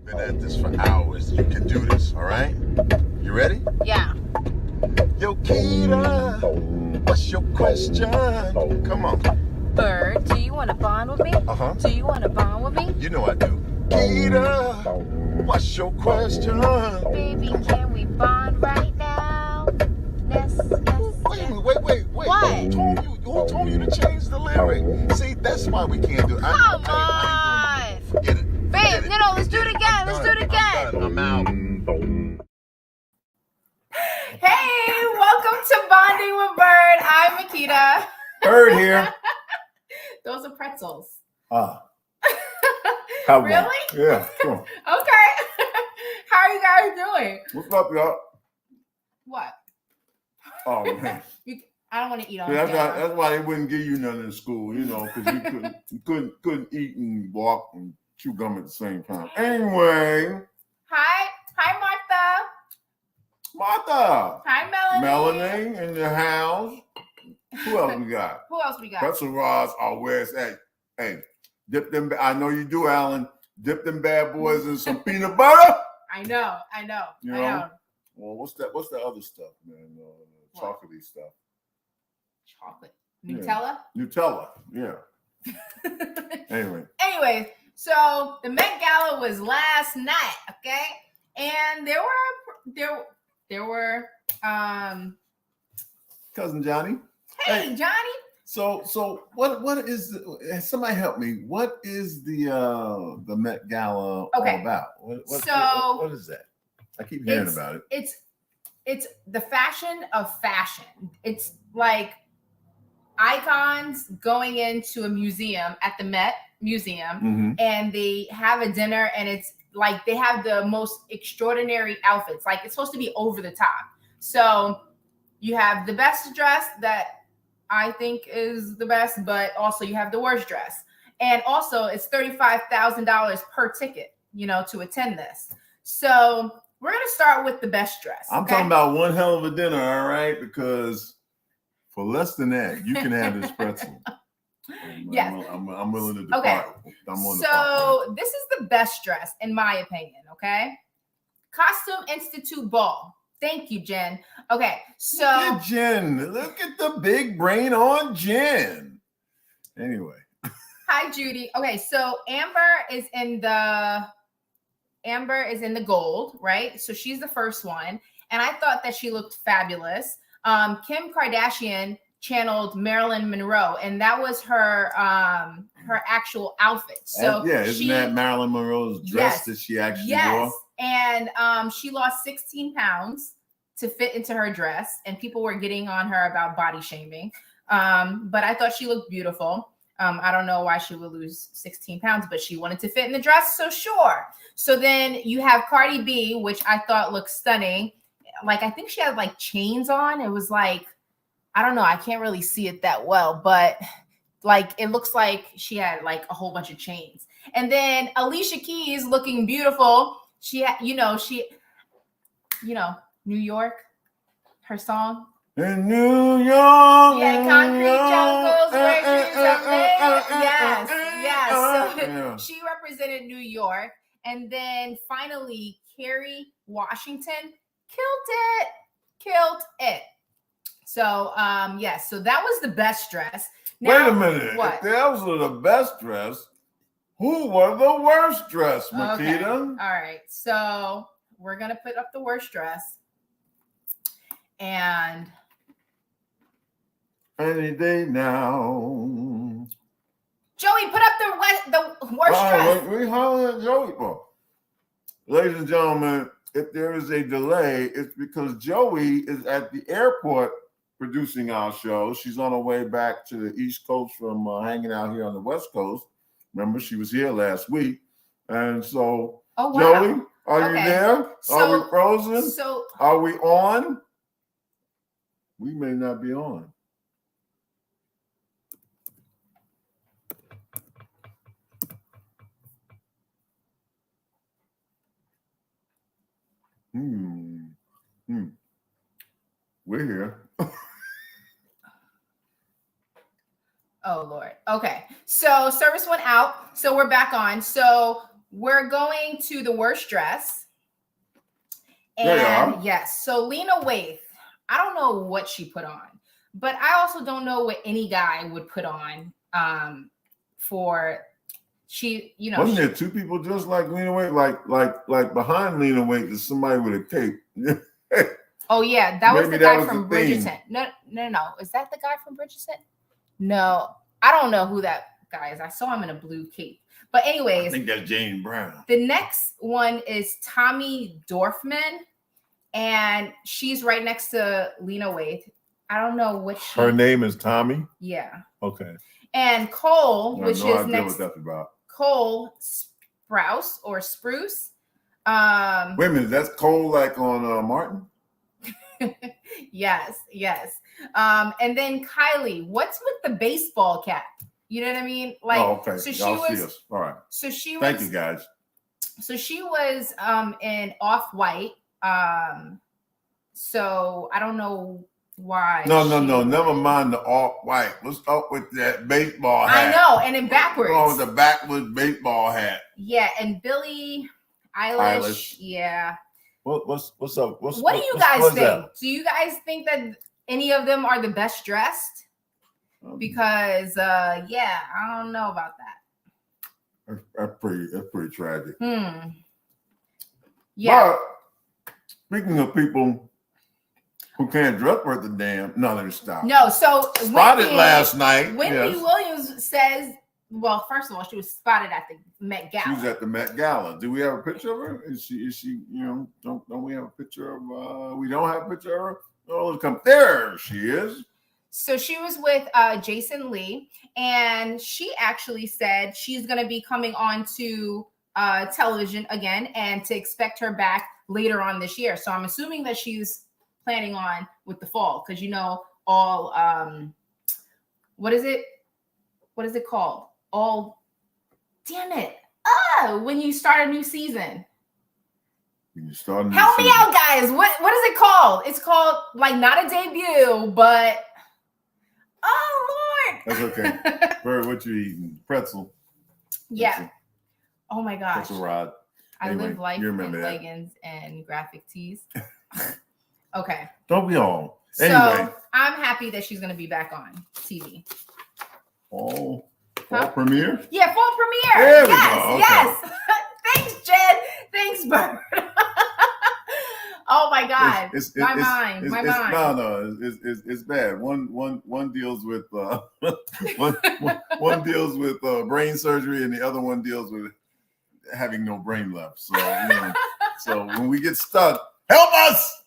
been at this for hours. You can do this, all right? You ready? Yeah. Yo, Kita, what's your question? Come on. Byrd, do you want to bond with me? Uh-huh. Do you want to bond with me? You know I do. Kita, what's your question? Baby, can we bond right now? Yes. Wait a minute, wait. What? Who told you to change the lyric? See, that's why we can't do it. Come on. I ain't doing it. Forget it. Babe, no, let's do it again. Let's do it again. I'm out. Hey, welcome to Bonding with Byrd. I'm Makita. Byrd here. Those are pretzels. How Really? Yeah, sure. Okay. How are you guys doing? What's up, y'all? What? Oh, man. I don't want to eat on See, camera. that's why they wouldn't give you nothing in school, you know, because you couldn't eat and walk and chew gum at the same time. Anyway. Hi, Martha. Hi, Melanie. Melanie in the house. Who else we got? Who else we got? Pretzel rods are where it's at. Hey, dip them. I know you do, Alan. Dip them bad boys in some peanut butter. I know. You know? Well, what's that? What's the other stuff, man? Chocolatey stuff. Chocolate. Nutella? Yeah. Nutella, yeah. Anyway, so the Met Gala was last night, okay? And there were cousin Johnny. Hey, Johnny. So what is somebody help me? What is the Met Gala all about? What is that? I keep hearing about it. It's the fashion of fashion. It's like icons going into a museum at the Met Museum, and they have a dinner, and it's like they have the most extraordinary outfits. Like it's supposed to be over the top. So you have the best dress that I think is the best, but also you have the worst dress. And also it's $35,000 per ticket, to attend this. So we're going to start with the best dress. I'm talking about one hell of a dinner, all right? Because for less than that, you can have this pretzel. Yes. I'm willing to depart. Okay. So this is the best dress, in my opinion, okay? Costume Institute Ball. Thank you, Jen. Okay, so... Look at Jen. Look at the big brain on Jen. Anyway. Hi, Judy. Okay, so Amber is in the gold, right? So she's the first one. And I thought that she looked fabulous. Kim Kardashian channeled Marilyn Monroe, and that was her actual outfit. So isn't that Marilyn Monroe's dress that she actually wore? And she lost 16 pounds to fit into her dress, and people were getting on her about body shaming. But I thought she looked beautiful. I don't know why she would lose 16 pounds, but she wanted to fit in the dress, so sure. So then you have Cardi B, which I thought looked stunning. Like, I think she had like chains on. It was like, I don't know. I can't really see it that well, but like, it looks like she had like a whole bunch of chains. And then Alicia Keys looking beautiful. She had, New York, her song. In New York. Yeah, concrete jungles where dreams are made. Yes. So she represented New York. And then finally, Kerry Washington killed it. So, so that was the best dress. Now, wait a minute. What? If those were the best dress, who were the worst dress, Makita? Okay. All right. So we're going to put up the worst dress. And any day now. Joey, put up the worst dress. We hollering at Joey for. Ladies and gentlemen, if there is a delay, it's because Joey is at the airport producing our show. She's on her way back to the East Coast from hanging out here on the West Coast. Remember, she was here last week. And so, Joey, are you there? Are we frozen? Are we on? We may not be on. We're here. Oh, Lord. Okay. So service went out. So we're back on. So we're going to the worst dress. There you And are. yes, so Lena Waithe, I don't know what she put on, but I also don't know what any guy would put on. For she, you know, Wasn't there two people just like Lena Waithe? Like behind Lena Waithe is somebody with a cape. oh yeah, that was Maybe the that guy was from the theme. Bridgerton. No. Is that the guy from Bridgerton? No, I don't know who that guy is. I saw him in a blue cape. But I anyways, think that's Jane Brown. the next one is Tommy Dorfman, and she's right next to Lena Waithe. I don't know what she. Her name is Tommy. Yeah. Okay. And Cole, I which have no is idea next. what that's about. Cole Sprouse or Spruce. Wait a minute, that's Cole like on Martin? yes. And then Kylie, what's with the baseball cap? You know what I mean? Like, oh, okay. So she Y'all see was. us. All right. So she was. Thank you, guys. So she was in Off-White. So I don't know why. No. Never mind the Off-White. What's up with that baseball hat? I know, and then backwards. What's wrong with the backwards baseball hat? Yeah, and Billie Eilish. Yeah. What's up? What do you guys think? Do you guys think that any of them are the best dressed? Because yeah, I don't know about that. That's pretty tragic. Yeah. But speaking of people who can't dress worth a damn, no, let me stop. No, so Spotted last night. Wendy yes. Williams says, well, first of all, she was spotted at the Met Gala. She was at the Met Gala. Do we have a picture of her? Is she, you know, don't we have a picture of we don't have a picture of her? Oh, let's come. There she is. So she was with Jason Lee, and she actually said she's going to be coming on to television again and to expect her back later on this year. So I'm assuming that she's planning on with the fall, because you know all what is it called? All damn it. When you start a new season. Help me out, guys. What is it called? It's called like not a debut, but oh Lord. That's okay. Bird, what you eating? Pretzel. Yeah. Pretzel. Oh my gosh. Pretzel rod. I Anyway, live life you in remember that. leggings and graphic tees. Okay. Don't we all? So Anyway. I'm happy that she's going to be back on TV. Fall premiere? Yeah, fall premiere. There we go. Okay. Yes. Thanks, Jed. Thanks, Bird. Oh my God. My mind. No, it's bad. One deals with one deals with brain surgery, and the other one deals with having no brain left. So you know, so when we get stuck, help us.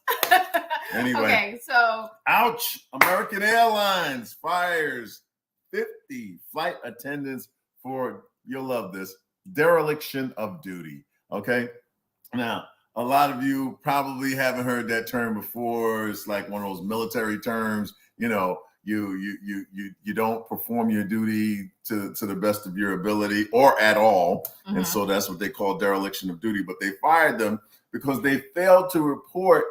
Anyway. Okay, so ouch! American Airlines fires 50 flight attendants for, you'll love this, dereliction of duty. Okay, now a lot of you probably haven't heard that term before. It's like one of those military terms. You know, you don't perform your duty to the best of your ability or at all, and so that's what they call dereliction of duty. But they fired them because they failed to report,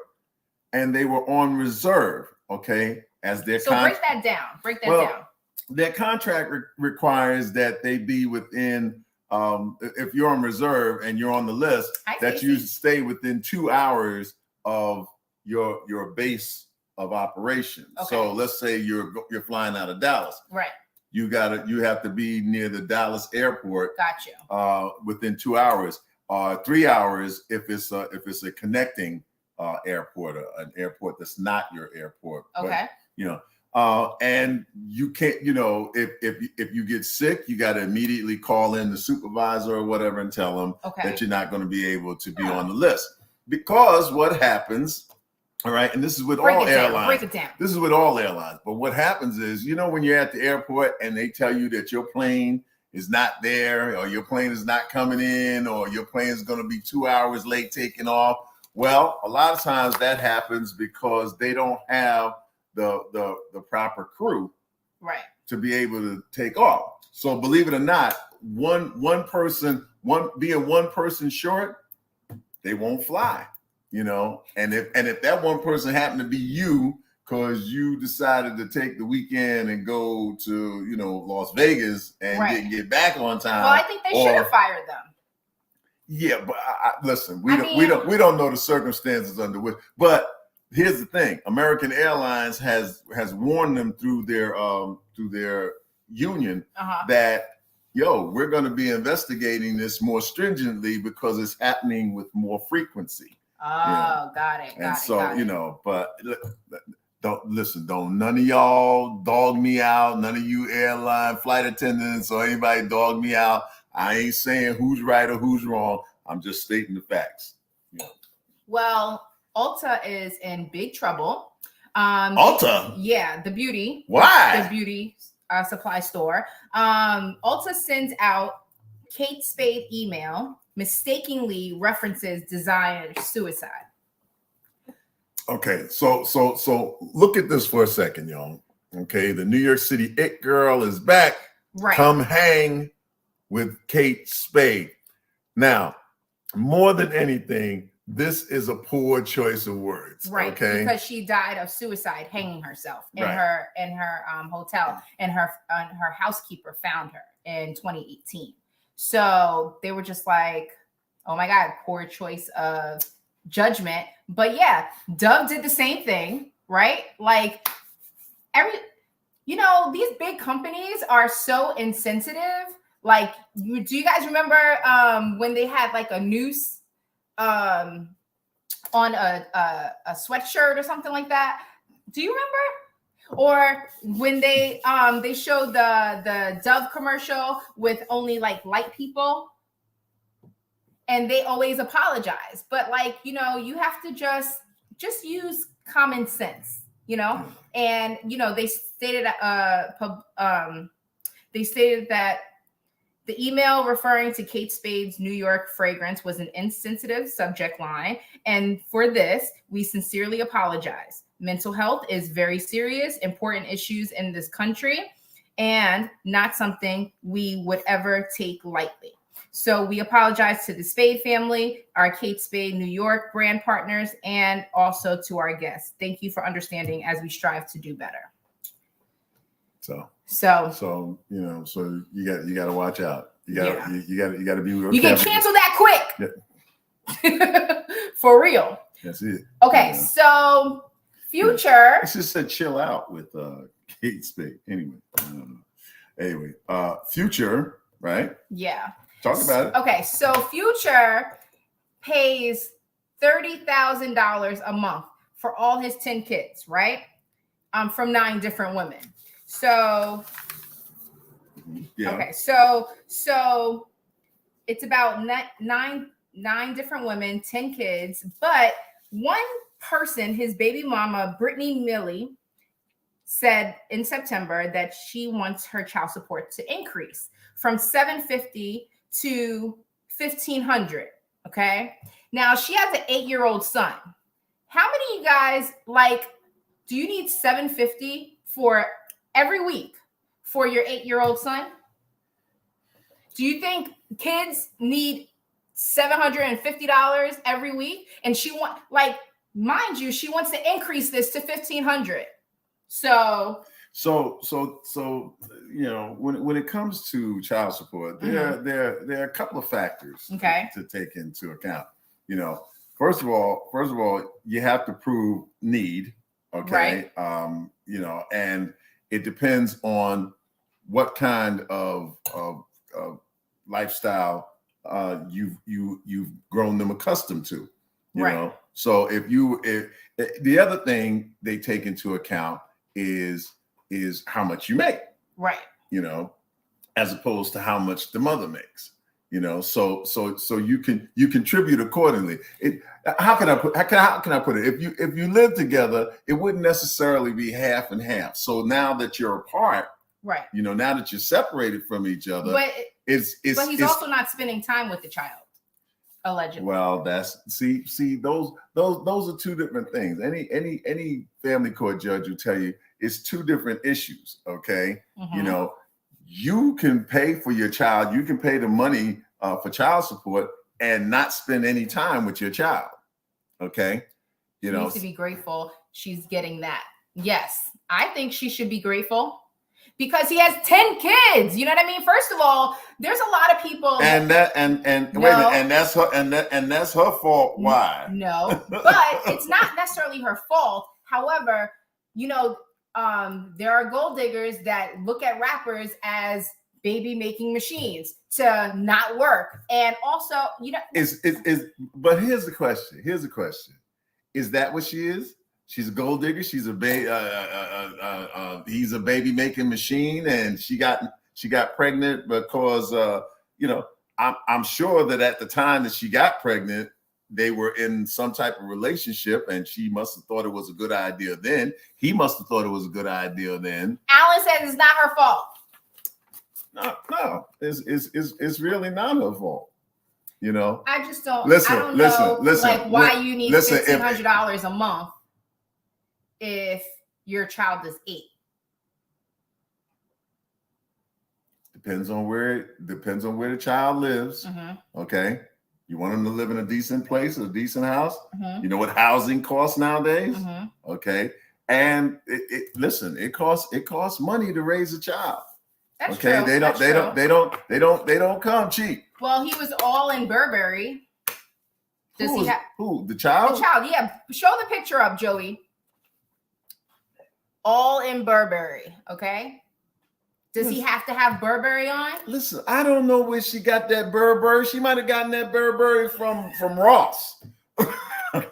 and they were on reserve. Okay, as their break that down. Break that down. Their contract requires that they be within. If you're on reserve and you're on the list, that you stay within 2 hours of your base of operation. Okay. So let's say you're flying out of Dallas. Right. You have to be near the Dallas airport. Gotcha. Within 2 hours. 3 hours if it's a connecting airport, an airport that's not your airport. Okay. But, you know. And you can't, you know, if you get sick, you got to immediately call in the supervisor or whatever and tell them that you're not going to be able to be on the list. Because what happens, all right, and this is with all airlines. Break it down. This is with all airlines. But what happens is, you know, when you're at the airport and they tell you that your plane is not there, or your plane is not coming in, or your plane is going to be 2 hours late taking off. Well, a lot of times that happens because they don't have the proper crew to be able to take off. So believe it or not, one person short, they won't fly, you know. And if that one person happened to be you, because you decided to take the weekend and go to, you know, Las Vegas and didn't get back on time. Well, I think they should have fired them. Yeah, but listen, I mean- we don't know the circumstances under which. But here's the thing: American Airlines has warned them through their union that we're going to be investigating this more stringently because it's happening with more frequency. Oh, got it. But don't none of y'all dog me out. None of you airline flight attendants or anybody dog me out. I ain't saying who's right or who's wrong. I'm just stating the facts. Well, Ulta is in big trouble. Ulta? Yeah, the beauty. Why? The beauty supply store. Ulta sends out Kate Spade email, mistakenly references designer suicide. Okay, so look at this for a second, y'all. Okay, the New York City It Girl is back. Right. Come hang with Kate Spade. Now, more than anything, this is a poor choice of words. Right. Okay. Because she died of suicide, hanging herself in Right. her hotel, and her housekeeper found her in 2018. So they were just like, oh my God, poor choice of judgment. But yeah, Dove did the same thing, right? Like these big companies are so insensitive. Like, do you guys remember when they had like a noose on a sweatshirt or something like that? Do you remember? Or when they showed the Dove commercial with only like light people, and they always apologize. But like, you have to just use common sense, And they stated that the email referring to Kate Spade's New York fragrance was an insensitive subject line. And for this, we sincerely apologize. Mental health is very serious, important issues in this country, and not something we would ever take lightly. So we apologize to the Spade family, our Kate Spade New York brand partners, and also to our guests. Thank you for understanding as we strive to do better. So you got to watch out. You got to be real. You can cancel that quick. Yeah. For real. That's it. Okay, so Future. It's just said chill out with Kate Spade. Anyway, Future, right? Yeah. Talk about it. Okay, so Future pays $30,000 a month for all his 10 kids, right? From 9 different women. So, yeah. Okay, so it's about nine different women, 10 kids, but one person, his baby mama, Brittany Milley, said in September that she wants her child support to increase from $750 to $1,500. Okay. Now she has an 8-year-old son. How many of you guys do you need $750 for every week for your 8-year-old son? Do you think kids need $750 every week? And she mind you, she wants to increase this to $1,500. So when it comes to child support, there are a couple of factors to take into account. First of all, you have to prove need. Okay. Right. And it depends on what kind of lifestyle you've grown them accustomed to. You know. So if the other thing they take into account is how much you make. Right. As opposed to how much the mother makes. So you contribute accordingly. How can I put it? If you live together, it wouldn't necessarily be half and half. So now that you're apart, right? Now that you're separated from each other, but he's also not spending time with the child, allegedly. Well, those are two different things. Any family court judge will tell you it's two different issues. Okay, you can pay for your child. You can pay the money for child support and not spend any time with your child. Okay. She needs to be grateful she's getting that. Yes. I think she should be grateful Because he has 10 kids. You know what I mean? First of all, there's a lot of people. And wait a minute, and that's her fault. Why? No, but it's not necessarily her fault. However, there are gold diggers that look at rappers as baby making machines to not work. And also, but here's the question. Is that what she is? She's a gold digger. She's a he's a baby making machine, and she got pregnant because I'm sure that at the time that she got pregnant, they were in some type of relationship, and she must have thought it was a good idea then. He must have thought it was a good idea then. Alan says it's not her fault. No, it's really not her fault. I just don't. Listen, I don't know, listen. Why you need $1,500 a month if your child is 8. Depends on where the child lives. Mm-hmm. Okay, you want them to live in a decent place, a decent house. Mm-hmm. You know what housing costs nowadays. Mm-hmm. Okay, and it costs money to raise a child. That's okay, true. They don't come cheap. Well, he was all in Burberry. Who? The child? The child, yeah. Show the picture up, Joey. All in Burberry, okay? Does he have to have Burberry on? Listen, I don't know where she got that Burberry. She might have gotten that Burberry from Ross.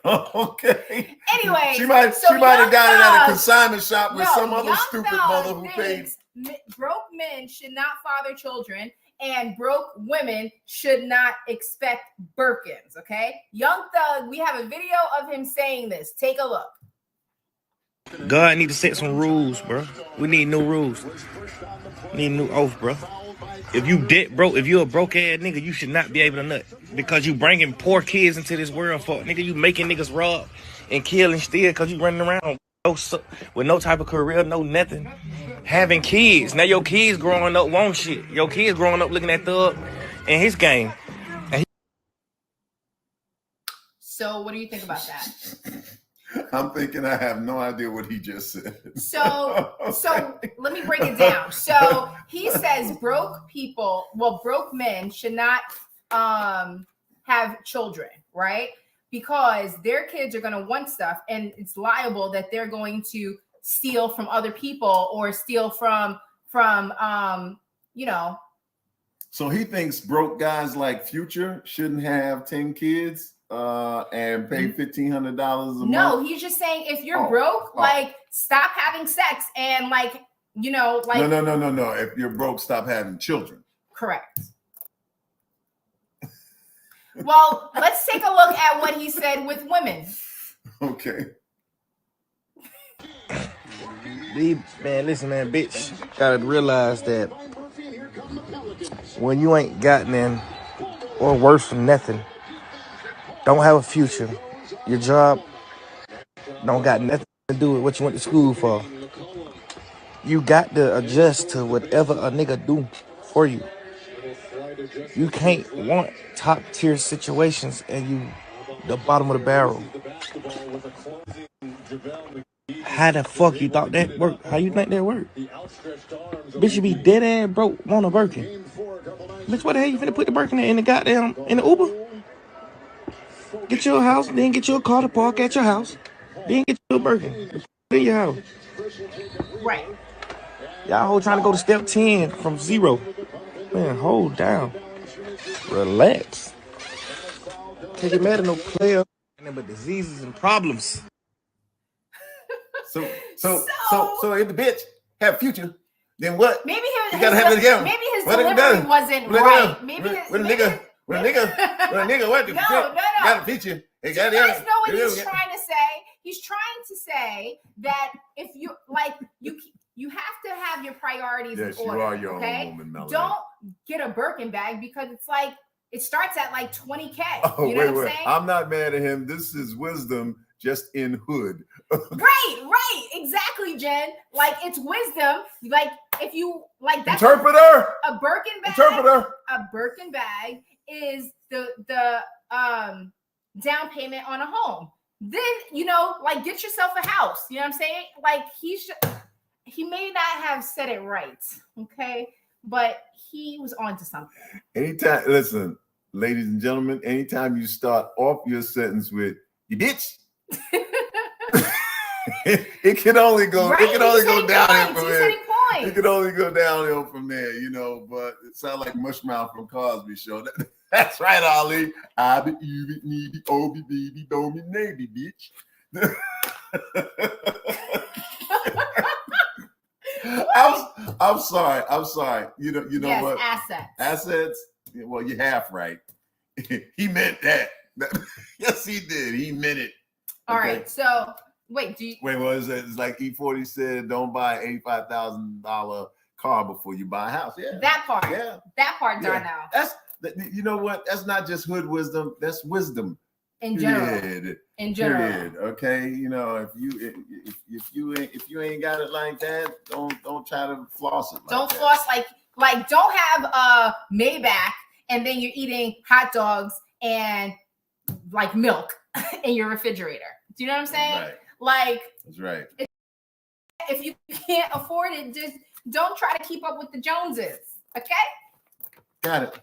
Okay. Anyway, she might have got it at a consignment shop with some other stupid mother who paid. Broke men should not father children, and broke women should not expect Birkins. Okay, Young Thug. We have a video of him saying this. Take a look. God need to set some rules, bro. We need new rules. We need a new oath, bro. If you a broke ass nigga, you should not be able to nut because you bringing poor kids into this world for nigga. You making niggas rob and kill and steal because you running around with no type of career, no nothing. Having kids. Now your kids growing up won't shit. Your kids growing up looking at Thug and his game. So what do you think about that? I'm thinking I have no idea what he just said. So let me break it down. So he says broke men should not have children, right? Because their kids are going to want stuff, and it's liable that they're going to steal from other people or steal from. So he thinks broke guys like Future shouldn't have 10 kids and pay $1,500 a month. No, he's just saying if you're broke, stop having sex and No. If you're broke, stop having children. Correct. Well, let's take a look at what he said with women. Okay. Man, listen, man, bitch. Gotta realize that when you ain't got none or worse than nothing, don't have a future, your job don't got nothing to do with what you went to school for. You got to adjust to whatever a nigga do for you. You can't want top tier situations and you the bottom of the barrel. How the fuck you thought that worked? How you think that worked? Bitch, you be dead ass broke, want a Birkin. Bitch, what the hell you finna put the Birkin in the Uber? Get your house, then get your car to park at your house. Then get your Birkin. Put in your house. Right. Y'all whole trying to go to step 10 from 0. Man, hold down. Relax. Take it mad at no player. But diseases and problems. So if the bitch have a future, then what? Maybe you gotta have it again. Maybe his delivery wasn't right. When a nigga, what the got a feature? You guys know what he's trying to say? He's trying to say that if you you have to have your priorities in order. You are your own woman, Melanie. Don't get a Birkin bag because it's like it starts at like $20K. You know what I'm saying? I'm not mad at him. This is wisdom just in hood. Right, exactly, Jen. Like it's wisdom. Like if you like that's interpreter. A Birkin bag. Interpreter. A Birkin bag is the down payment on a home. Then get yourself a house. You know what I'm saying? Like he may not have said it right, okay, but he was onto something. Anytime, listen, ladies and gentlemen, anytime you start off your sentence with "you bitch," it can only go. Right? It can only go He's downhill from He's there. hitting points. It can only go downhill from there, you know. But it sounds like Mushmouth from Cosby Show. That's right, Ali. I be you me be obi baby don't be navy bitch. I'm sorry. I'm sorry. You know Yes, what? Assets. Well, you're half right. He meant that. Yes, he did. He meant it. All right. So wait, what is it? It's like E40 said, don't buy $85,000 car before you buy a house. Yeah. That part. Yeah. That part Yeah. done now. That's you know what? That's not just hood wisdom. That's wisdom. In general. Period. In general. Period. Okay. You know, if you ain't got it like that, don't try to floss it. Don't floss like don't have a Maybach and then you're eating hot dogs and like milk in your refrigerator. Do you know what I'm saying? Right. Like That's right. If you can't afford it, just don't try to keep up with the Joneses. Okay? Got it.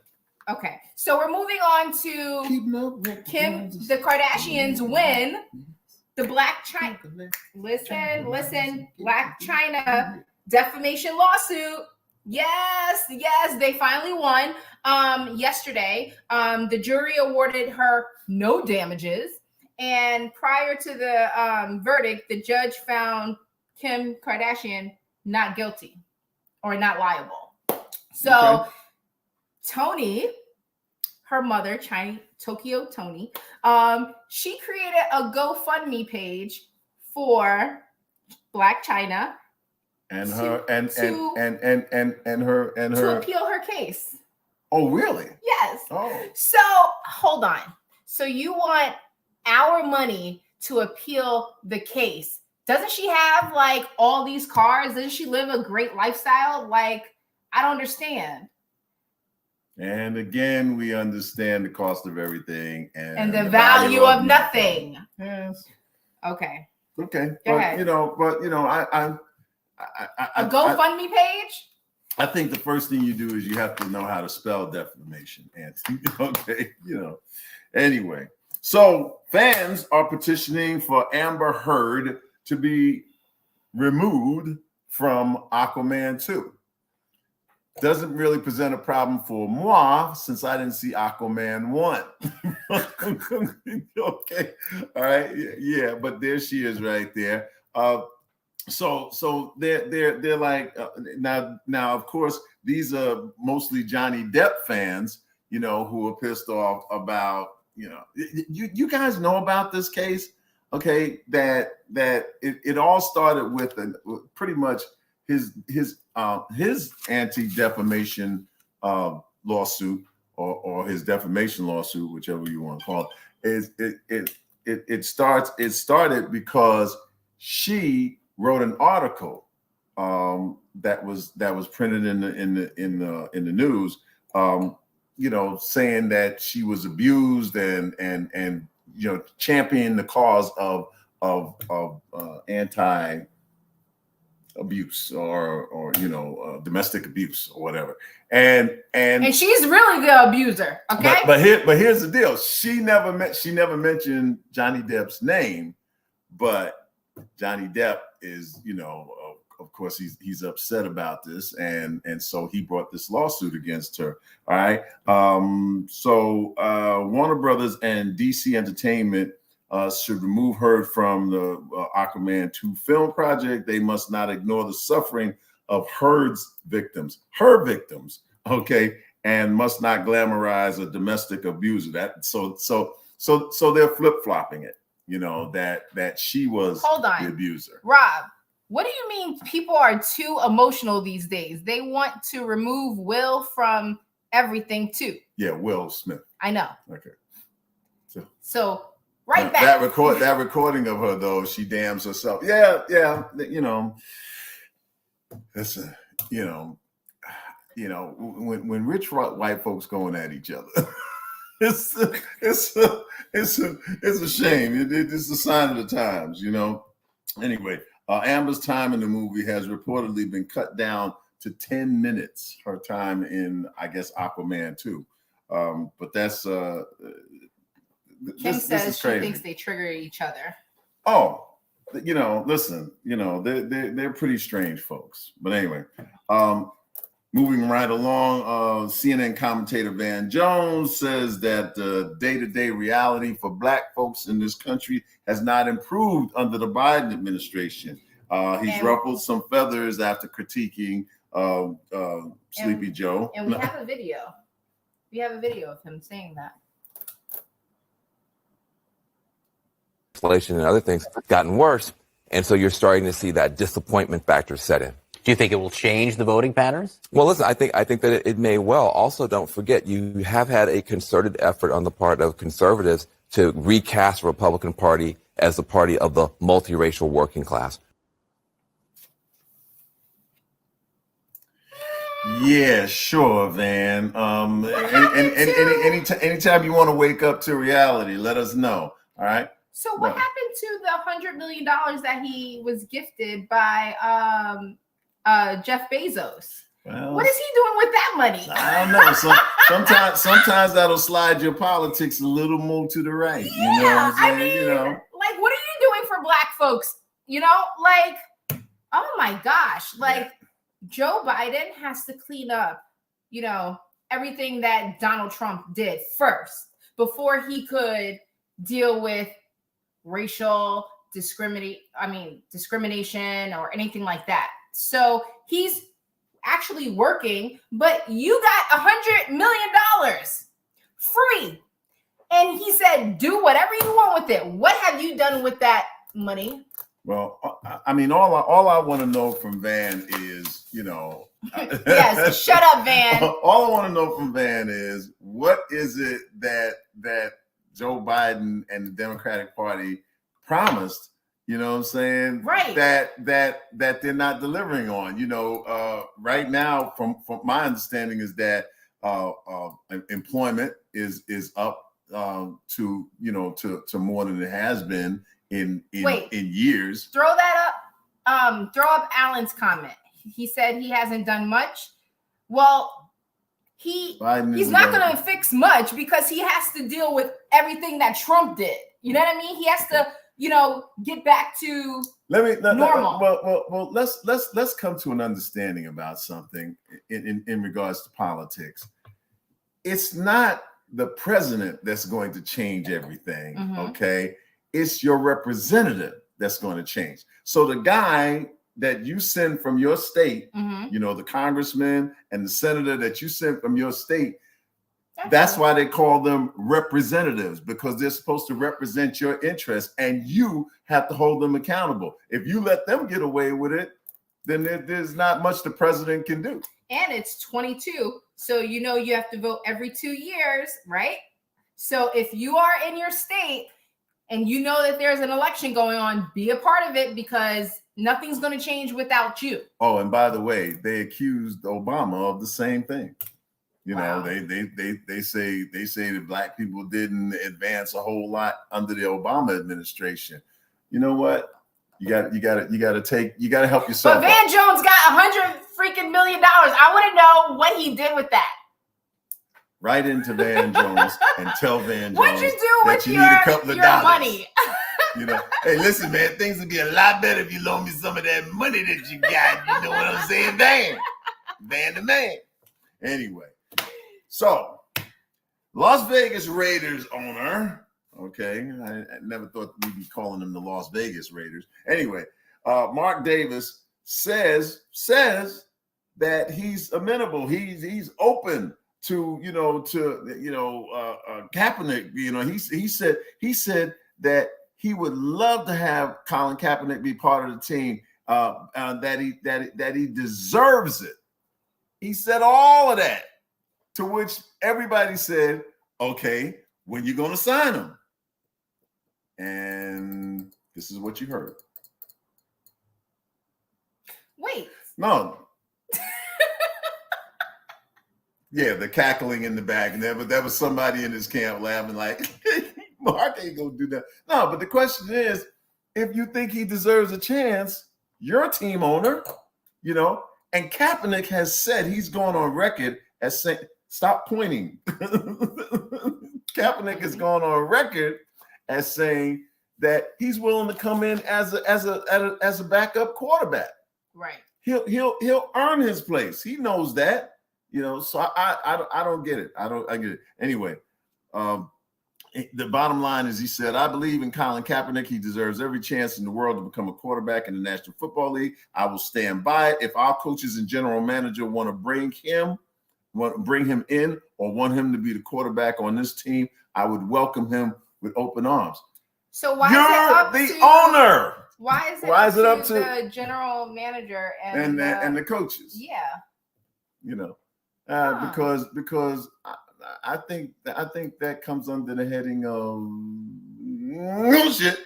Okay. So we're moving on to the Kardashians win the Black Chyna. Listen, Black Chyna defamation lawsuit. Yes, they finally won. Yesterday, the jury awarded her no damages. And prior to the verdict, the judge found Kim Kardashian not guilty or not liable. So okay. Tony, her mother, Tokyo Tony, she created a GoFundMe page for Black Chyna and her to appeal her case. Oh, really? Yes. Oh. So hold on. So you want our money to appeal the case? Doesn't she have like all these cars? Doesn't she live a great lifestyle? Like, I don't understand. And again, we understand the cost of everything and the value of nothing. Yes. Okay. Okay. Go ahead. I a GoFundMe page? I think the first thing you do is you have to know how to spell defamation, Anthony. Okay. Anyway, so fans are petitioning for Amber Heard to be removed from Aquaman 2. Doesn't really present a problem for moi since I didn't see Aquaman 1. Okay. All right. Yeah, but there she is right there. So they're like now of course these are mostly Johnny Depp fans, who are pissed off about, you guys know about this case, okay, that it all started with pretty much his anti-defamation lawsuit or his defamation lawsuit, whichever you want to call it. It started because she wrote an article that was printed in the news, saying that she was abused and championing the cause of anti-abuse or domestic abuse or whatever, and she's really the abuser. Okay, but here's the deal: she never mentioned Johnny Depp's name, but Johnny Depp is, of course, he's upset about this, and so he brought this lawsuit against her. All right. So Warner Brothers and DC Entertainment should remove her from the Aquaman 2 film project. They must not ignore the suffering of her victims, okay, and must not glamorize a domestic abuser. So they're flip-flopping it. That she was the abuser. Rob, what do you mean people are too emotional these days? They want to remove Will from everything too. Yeah, Will Smith. I know. Okay. So back. That recording of her though, she damns herself. Yeah. Listen, when rich white folks going at each other. It's a shame. It's a sign of the times, Anyway, Amber's time in the movie has reportedly been cut down to 10 minutes. Her time in, I guess, Aquaman 2. But that's Kim says this is crazy. She thinks they trigger each other. Oh, listen, they're pretty strange folks. But anyway, moving right along, CNN commentator Van Jones says that day-to-day reality for Black folks in this country has not improved under the Biden administration. He's ruffled some feathers after critiquing Sleepy Joe. And we have a video. We have a video of him saying that. Inflation and other things have gotten worse. And so you're starting to see that disappointment factor set in. Do you think it will change the voting patterns? Well, listen, I think that it may well. Also, don't forget, you have had a concerted effort on the part of conservatives to recast the Republican Party as the party of the multiracial working class. Yeah, sure, Van. Anytime you want to wake up to reality, let us know. All right. So what happened to the $100 million that he was gifted by Jeff Bezos? Well, what is he doing with that money? I don't know. Sometimes that'll slide your politics a little more to the right. Yeah, you know what I'm saying? I mean, you know. what are you doing for Black folks? Oh my gosh, Joe Biden has to clean up, everything that Donald Trump did first before he could deal with racial discrimination or anything like that. So he's actually working, but you got $100 million free. And he said, do whatever you want with it. What have you done with that money? Well, I mean, all I want to know from Van is, yes, shut up, Van. All I want to know from Van is, what is it that Joe Biden and the Democratic Party promised, you know what I'm saying? Right. That they're not delivering on. Right now, from my understanding is that employment is up to more than it has been in years. Throw that up. Throw up Alan's comment. He said he hasn't done much. Well, he's not going to fix much because he has to deal with everything that Trump did. You know what I mean? He has to, get back to normal. Well, let's come to an understanding about something in regards to politics. It's not the president that's going to change everything. Mm-hmm. Okay, it's your representative that's going to change. So the guy that you send from your state, mm-hmm. The congressman and the senator that you send from your state, that's why they call them representatives, because they're supposed to represent your interests and you have to hold them accountable. If you let them get away with it, then there's not much the president can do. And it's 22. So, you have to vote every 2 years, right? So if you are in your state and you know that there's an election going on, be a part of it because nothing's going to change without you. Oh, and by the way, they accused Obama of the same thing. Wow. They say that Black people didn't advance a whole lot under the Obama administration. You know what? You got to help yourself. But Van Jones got $100 million. I want to know what he did with that. Right into Van Jones and tell Van Jones what'd you do with need a couple of dollars. Money. Hey, listen, man, things would be a lot better if you loan me some of that money that you got. You know what I'm saying, Van the man. Anyway, so Las Vegas Raiders owner. Okay, I never thought we'd be calling them the Las Vegas Raiders. Anyway, Mark Davis says that he's amenable. He's open to Kaepernick. He said that he would love to have Colin Kaepernick be part of the team. That he deserves it. He said all of that, to which everybody said, "Okay, when you gonna sign him?" And this is what you heard. Wait. No. Yeah, the cackling in the back, and there was somebody in his camp laughing like, Mark ain't gonna do that. No, but the question is, if you think he deserves a chance, You're a team owner, you know, and Kaepernick has said he's gone on record as saying, stop pointing. Kaepernick has gone on record as saying that he's willing to come in as a backup quarterback. Right. He'll earn his place. He knows that, you know. So I don't get it. I get it. Anyway, the bottom line is, he said, I believe in Colin Kaepernick. He deserves every chance in the world to become a quarterback in the National Football League. I will stand by it. If our coaches and general manager want to bring him in or want him to be the quarterback on this team, I would welcome him with open arms. So why You're is it up the to, owner. Why is it up to the general manager and the coaches? Yeah. You know, because I think that comes under the heading of shit.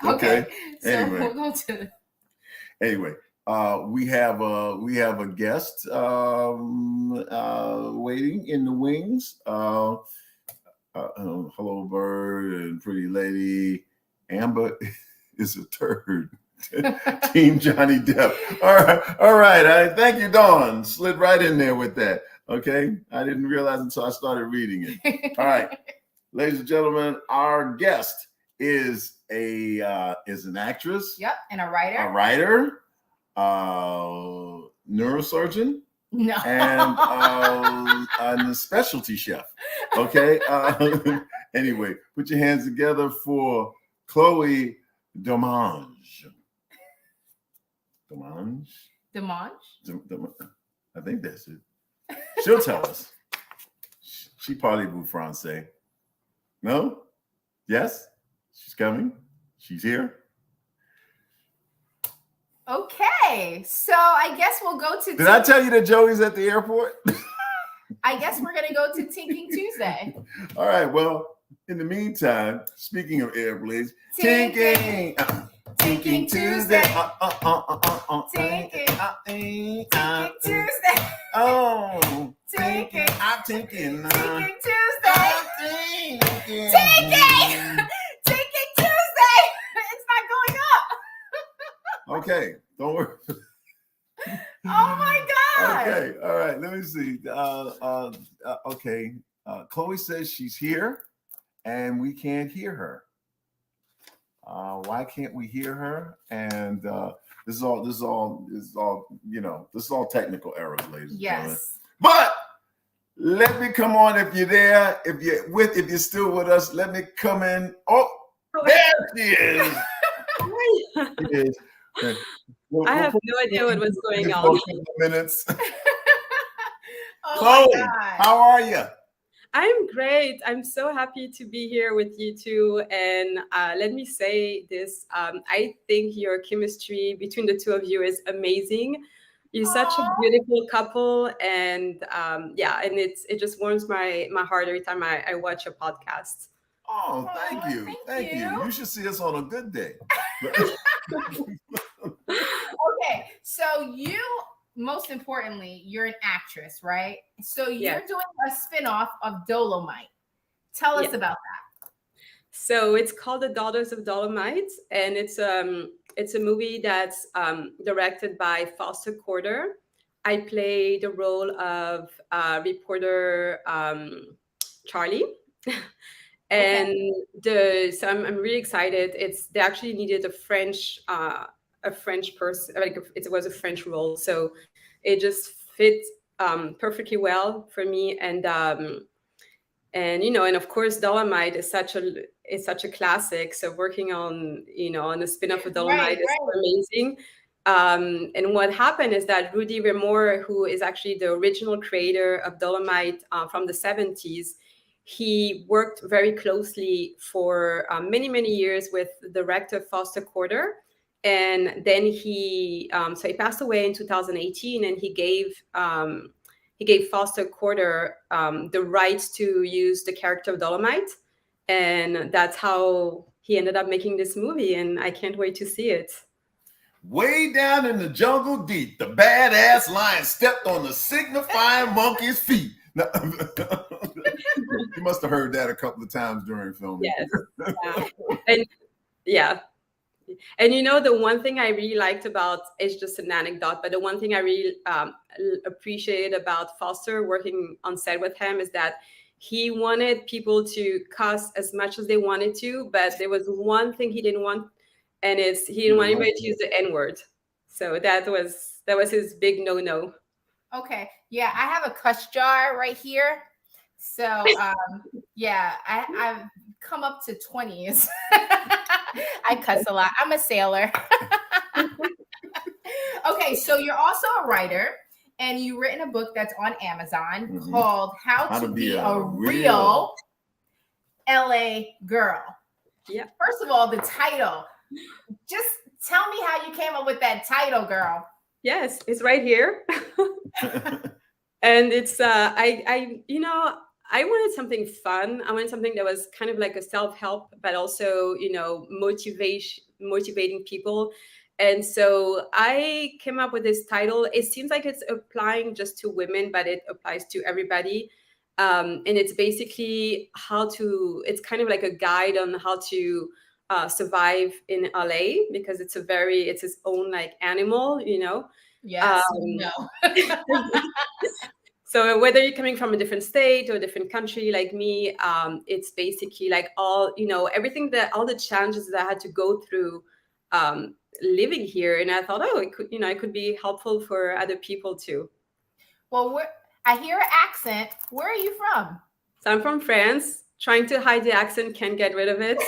Okay. So Anyway. we'll go to. Anyway, we have a guest waiting in the wings. Hello, Bird and pretty lady. Amber is a turd. Team Johnny Depp. All right. Thank you, Dawn. Slid right in there with that. Okay, I didn't realize until I started reading it. All right, ladies and gentlemen, our guest is an actress. Yep, and a writer. A writer, neurosurgeon. No. And a specialty chef. Okay. Anyway, put your hands together for Chloé Domange. Domange? I think that's it. She'll tell us. She parlez-vous français. No? Yes? She's coming. She's here. Okay, so I guess we'll go to. Did I tell you that Joey's at the airport? I guess we're gonna go to Tinking Tuesday. All right. Well, in the meantime, speaking of airplanes, Tinking Tuesday. Tinking Tuesday. Oh, Tinking. I'm tinking. Tinking Tuesday. Tinking. Tinking Tuesday. It's not going up. Okay, don't worry. Oh my God. Okay, all right. Let me see. Okay. Chloe says she's here, and we can't hear her. Why can't we hear her? And this is all technical errors, ladies and gentlemen. Yes. But let me come on if you're there. If you're still with us, let me come in. Oh, there she is. She is. I have no idea what was going on. Minutes. Oh Chloe, my God. how are you? I'm great. I'm so happy to be here with you two. And let me say this. I think your chemistry between the two of you is amazing. You're such a beautiful couple. And and it just warms my heart every time I watch your podcast. Oh, thank you. Thank you. You should see us on a good day. Okay, so you, most importantly, you're an actress, right? So you're doing a spinoff of Dolomite. Tell us about that. So it's called The Daughters of Dolomites, and it's a movie that's directed by Foster Corder. I play the role of reporter Charlie. And so I'm really excited. They actually needed a French person, like it was a French role, so it just fit perfectly well for me. And of course, Dolomite is such a classic. So working on on the spin-off of Dolomite is amazing. And what happened is that Rudy Remore, who is actually the original creator of Dolomite from the 70s. He worked very closely for many, many years with the director Foster Corder. And then he passed away in 2018, and he gave Foster Corder the rights to use the character of Dolomite. And that's how he ended up making this movie. And I can't wait to see it. Way down in the jungle deep, the badass lion stepped on the signifying monkey's feet. You must have heard that a couple of times during filming. Yes. And And the one thing I really liked about, it's just an anecdote, but the one thing I really appreciated about Foster working on set with him is that he wanted people to cuss as much as they wanted to, but there was one thing he didn't want, and he didn't want anybody to use the N-word. So that was his big no-no. Okay. Yeah, I have a cuss jar right here. So yeah, I've come up to 20s. I cuss a lot. I'm a sailor. Okay, so you're also a writer, and you've written a book that's on Amazon called How to Be a Real LA Girl. Yeah. First of all, the title. Just tell me how you came up with that title, girl. Yes, it's right here. And it's I wanted something fun. I wanted something that was kind of like a self-help, but also, motivating people. And so I came up with this title. It seems like it's applying just to women, but it applies to everybody. And it's basically it's kind of like a guide on how to survive in LA, because it's its own like animal, Yes. No. So whether you're coming from a different state or a different country like me, it's basically like all the challenges that I had to go through living here. And I thought, it could be helpful for other people too. Well, I hear an accent. Where are you from? So I'm from France. Trying to hide the accent, can't get rid of it.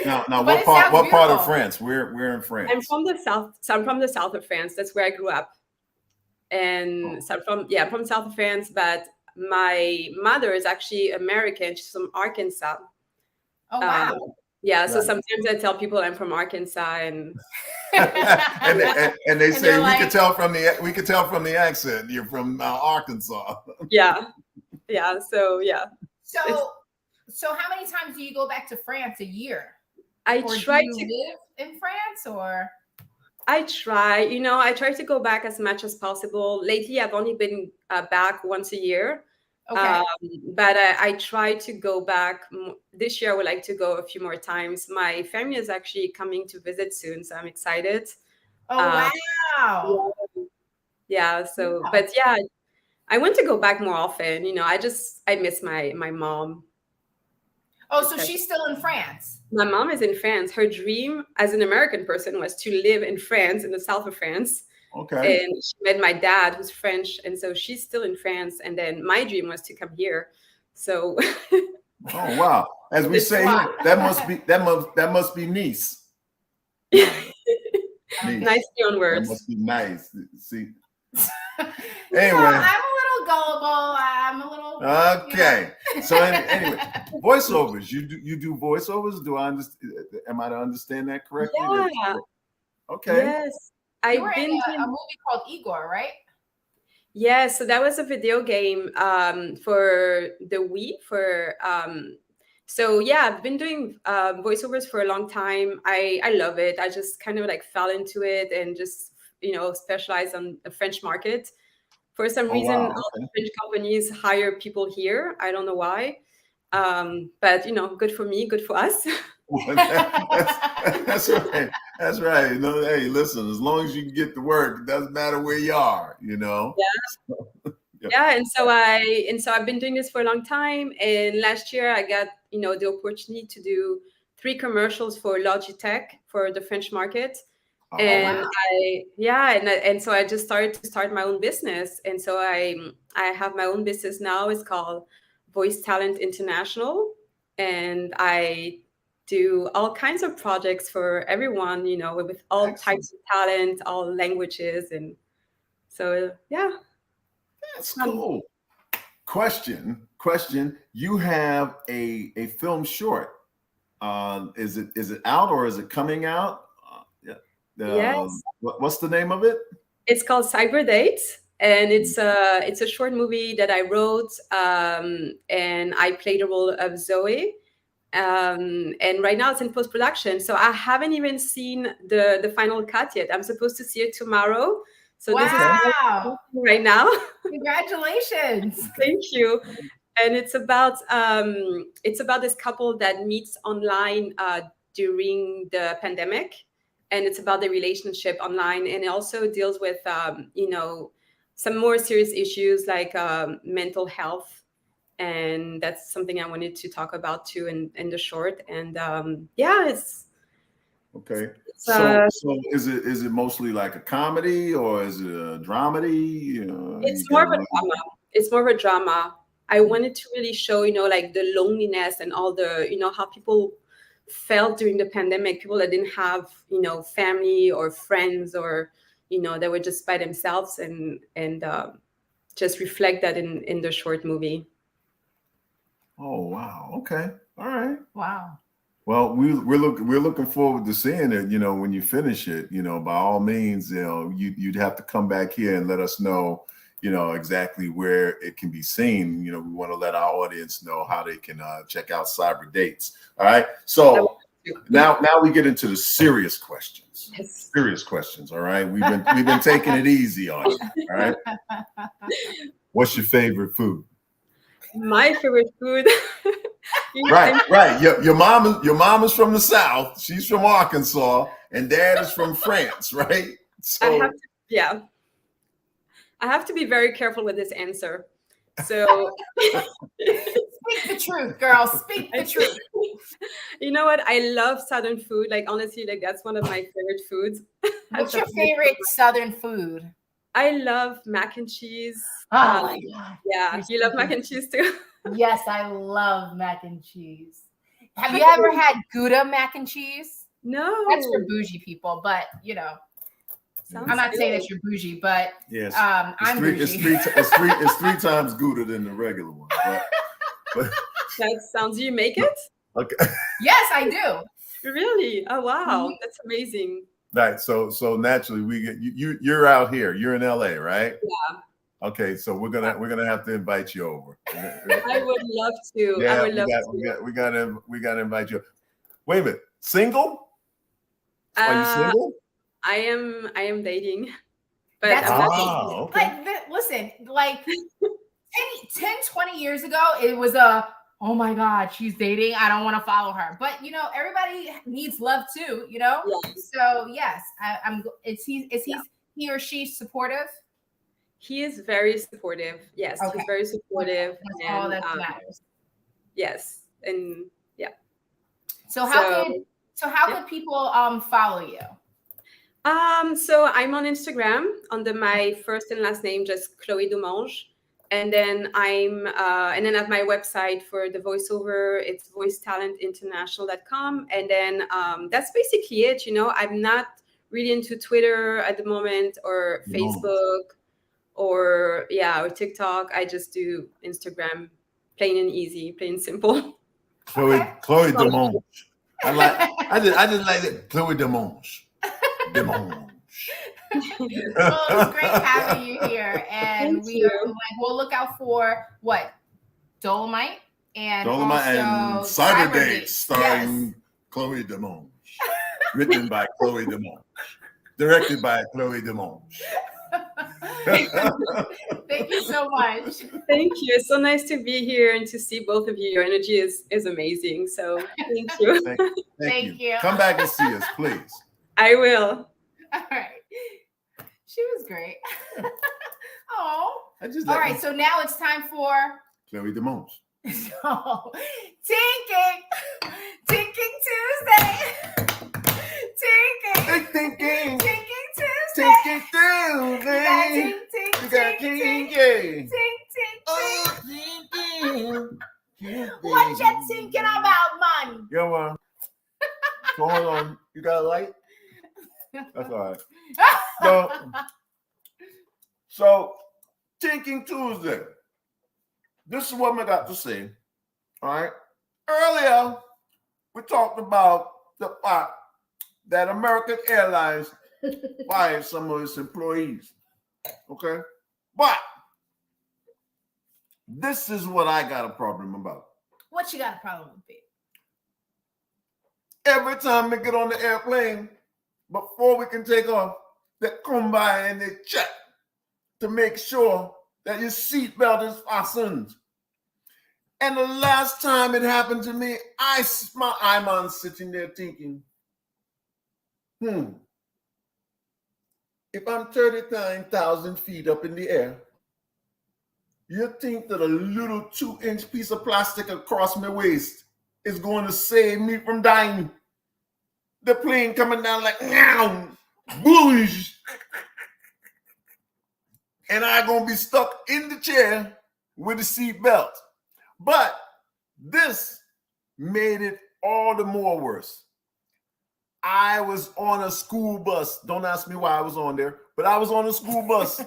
Now, what part of France? We're in France. I'm from the south. So I'm from the south of France. That's where I grew up. And so I'm from south of France, but my mother is actually American. She's from Arkansas. Oh wow! Yeah, so sometimes I tell people I'm from Arkansas, and and they say we could tell from the accent you're from Arkansas. Yeah. So yeah. So how many times do you go back to France a year? I try to live in France, or I try to go back as much as possible. Lately, I've only been back once a year. Okay. But I try to go back. This year, I would like to go a few more times. My family is actually coming to visit soon, so I'm excited. Oh, wow. Yeah. So, but yeah, I want to go back more often. I miss my mom. Oh, so she's still in France. My mom is in France. Her dream as an American person was to live in France, in the south of France. Okay. And she met my dad, who's French, and so she's still in France. And then my dream was to come here. So. Oh wow! As we say, that must be nice. Nice beyond words. That must be nice. See. Anyway, I'm a little gullible. I'm a little. Okay. So anyway, voiceovers. You do voiceovers. Do I understand? Am I to understand that correctly? Yeah. Okay. Yes. I've been in a movie called Igor, right? Yeah, so that was a video game for the Wii. So yeah, I've been doing voiceovers for a long time. I love it. I just kind of like fell into it and just specialize on the French market. For some reason, all the French companies hire people here. I don't know why, but good for me, good for us. That's right. That's right. Hey, listen, as long as you can get the work, it doesn't matter where you are, Yeah. Yeah. And so I've been doing this for a long time. And last year I got, the opportunity to do 3 commercials for Logitech for the French market. Oh, and wow. And so I just started to start my own business. And so I have my own business now. It's called Voice Talent International. And I do all kinds of projects for everyone, with all types of talent, all languages. And so, yeah. That's cool. Question. You have a film short. Is it out or is it coming out? Yes. What's the name of it? It's called Cyber Dates. And it's a short movie that I wrote, and I played the role of Zoe. And right now it's in post-production. So I haven't even seen the final cut yet. I'm supposed to see it tomorrow. So this is right now. Congratulations. Thank you. And it's about this couple that meets online during the pandemic, and it's about the relationship online, and it also deals with some more serious issues like mental health, and that's something I wanted to talk about too in the short. And it's okay. so Is it mostly like a comedy or is it a dramedy? it's more of a drama. It's more of a drama. I wanted to really show, like the loneliness and all the, how people felt during the pandemic, people that didn't have, family or friends, or, they were just by themselves, and just reflect that in the short movie. Oh, wow. Okay. All right. Wow. Well, we're looking forward to seeing it. When you finish it, by all means, you'd have to come back here and let us know, exactly where it can be seen. We want to let our audience know how they can check out Cyber Dates. All right. So now we get into the serious questions. Yes. Serious questions. All right. We've been taking it easy on you. All right. What's your favorite food? My favorite food. Right. Your mom is from the South. She's from Arkansas, and Dad is from France, right? So I have to be very careful with this answer. So speak the truth, girl. Speak the truth. You know what? I love Southern food. Like, honestly, like that's one of my favorite foods. What's your favorite Southern food? I love mac and cheese. Oh my God. Yeah, you love mac and cheese too? Yes, I love mac and cheese. Have you ever had Gouda mac and cheese? No. That's for bougie people, but I'm not saying that you're bougie, but yes, I'm bougie. It's three times Gouda than the regular one. But that sounds. You make it? Okay. Yes, I do. Really? Oh wow, that's amazing. Right. So naturally we get you're out here. You're in LA, right? Yeah. Okay, so we're gonna have to invite you over. I would love to. Yeah, I would love to. We gotta invite you. Wait a minute, single? Are you single? I am dating, but That's I'm not okay. Okay. Like, listen, like 10, 20 years ago, it was oh my God, she's dating. I don't want to follow her. But everybody needs love too. Yeah. So yes, Is he or she supportive? He is very supportive. Yes, Okay. he's very supportive. That's all that matters. Yes, and yeah. So how could people follow you? So I'm on Instagram under my first and last name, just Chloé Domange. And then I have my website for the voiceover. It's voicetalentinternational.com. And then that's basically it. I'm not really into Twitter at the moment, or Facebook, or TikTok. I just do Instagram, plain and easy, plain and simple. Chloé Domange. I just like it. Chloé Domange. Well, it's great having you here, and we'll look out for what Dolomite and Cyber Dates starring Chloé Domange, written by Chloé Domange, directed by Chloé Domange. Thank you so much. Thank you. It's so nice to be here and to see both of you. Your energy is amazing. So thank you. Thank you. Come back and see us, please. I will. All right. She was great. Oh. All right. So now it's time for Chloé Domange. So, Tinking Tuesday. Tinking Tuesday. What you thinking about, man? Yeah, man. So hold on. You got a light? That's all right. So Tinking Tuesday. This is what I got to say. All right. Earlier, we talked about the fact that American Airlines fired some of its employees. Okay. But this is what I got a problem about. What you got a problem with, babe? Every time we get on the airplane, before we can take off, they come by and they check to make sure that your seatbelt is fastened. And the last time it happened to me, I'm on sitting there thinking, if I'm 39,000 feet up in the air, you think that a little 2-inch piece of plastic across my waist is going to save me from dying? The plane coming down like, boosh, and I'm going to be stuck in the chair with the seat belt. But this made it all the more worse. I was on a school bus. Don't ask me why I was on there, but I was on a school bus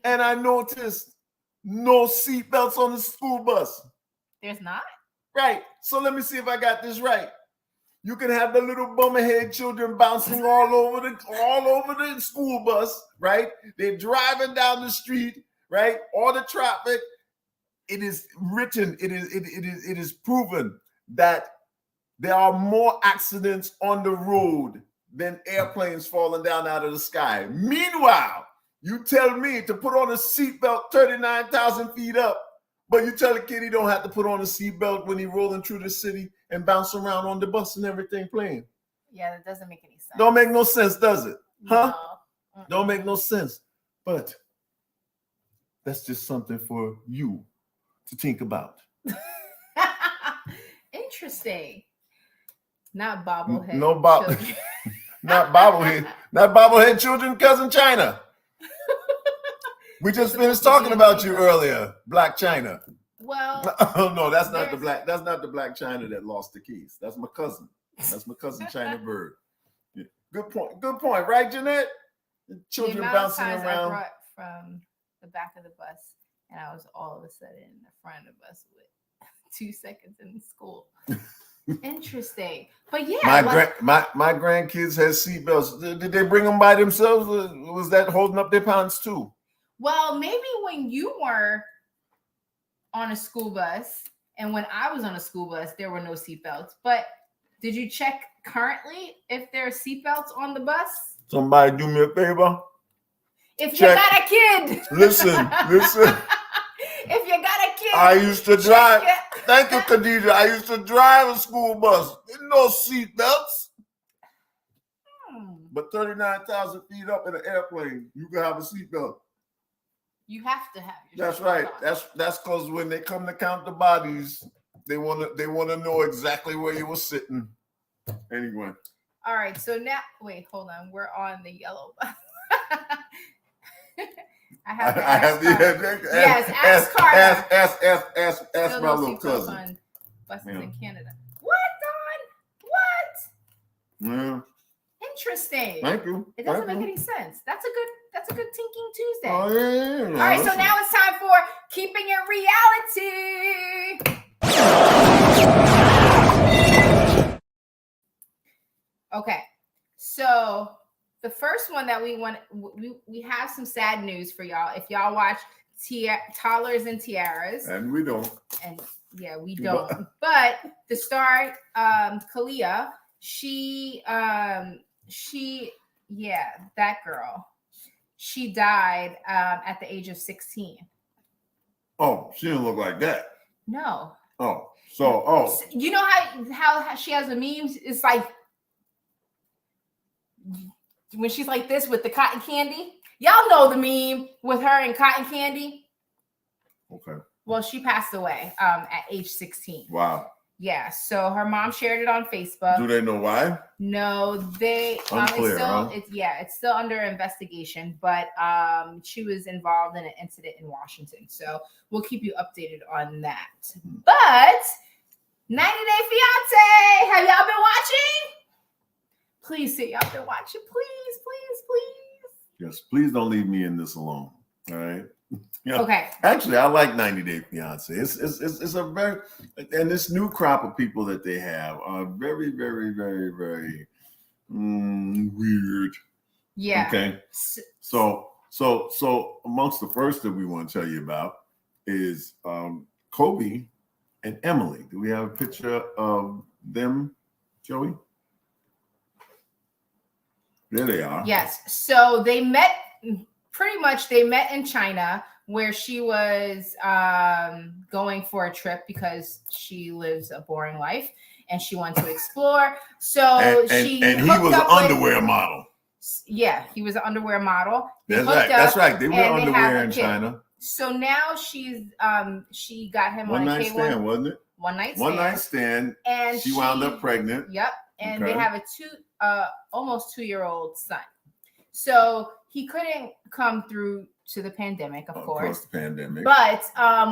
and I noticed no seat belts on the school bus. There's not? Right. So let me see if I got this right. You can have the little bummerhead children bouncing all over the school bus, right? They're driving down the street, right? All the traffic. It is written, it is proven that there are more accidents on the road than airplanes falling down out of the sky. Meanwhile, you tell me to put on a seatbelt 39,000 feet up, but you tell a kid he don't have to put on a seatbelt when he's rolling through the city and bounce around on the bus and everything playing. Yeah, that doesn't make any sense. Don't make no sense, does it? Huh? No. Don't make no sense. But that's just something for you to think about. Interesting. Not bobblehead. No bobblehead. Not bobblehead children, cousin Chyna. We just finished talking about you earlier, Black Chyna. Well, oh no, that's not the black Chyna that lost the keys. That's my cousin. That's my cousin Chyna Byrd. Yeah. Good point, right, Jeanette? Children bouncing around. I brought from the back of the bus, and I was all of a sudden in the front of the bus with 2 seconds in school. Interesting, but yeah, my grandkids had seatbelts. Did they bring them by themselves? Or was that holding up their pants too? Well, maybe when you were on a school bus and when I was on a school bus, there were no seatbelts. But did you check currently if there are seatbelts on the bus? Somebody do me a favor. If you got a kid, listen. If you got a kid, I used to drive. Thank you, Khadija. I used to drive a school bus. There's no seat belts. But 39,000 feet up in an airplane, you can have a seat belt. You have to have your That's right. That's because when they come to count the bodies, they want to know exactly where you were sitting. Anyway. All right. So now, wait, hold on. We're on the yellow bus. I have to ask Carter. Ask my little cousin. On buses in Canada. What, Don? What? Yeah. Interesting. Thank you. It doesn't make any sense. That's a good thinking Tuesday. Oh, yeah. All right, so now it's time for Keeping It Reality. Okay, so the first one that we have some sad news for y'all. If y'all watch Toddlers and Tiaras, and we don't, and yeah, we don't. But the star, Kalia, that girl, she died at the age of 16. Oh, she didn't look like that. No. Oh, so you know how she has the memes? It's like when she's like this with the cotton candy. Y'all know the meme with her and cotton candy. Okay. Well, she passed away at age 16. Wow. Yeah. So her mom shared it on Facebook. Do they know why? No, they. Unclear, It's still under investigation. But she was involved in an incident in Washington. So we'll keep you updated on that. But 90 Day Fiance, have y'all been watching? Please say y'all been watching. Please. Yes, please don't leave me in this alone. All right. Yeah. Okay. Actually, I like 90 Day Fiance. It's a very, and this new crop of people that they have are very, very, very, very weird. Yeah. Okay. So amongst the first that we want to tell you about is Kobe and Emily. Do we have a picture of them, Joey? There they are. Yes. So they met in China where she was going for a trip because she lives a boring life and she wanted to explore. So he was an underwear model. Yeah, he was an underwear model. That's right. That's right. They wear underwear in China. So now she got him one on a night K1, stand, wasn't it? One night stand. And she wound up pregnant. Yep. And they have a almost 2-year-old son. So he couldn't come through to the pandemic, of course. The pandemic. But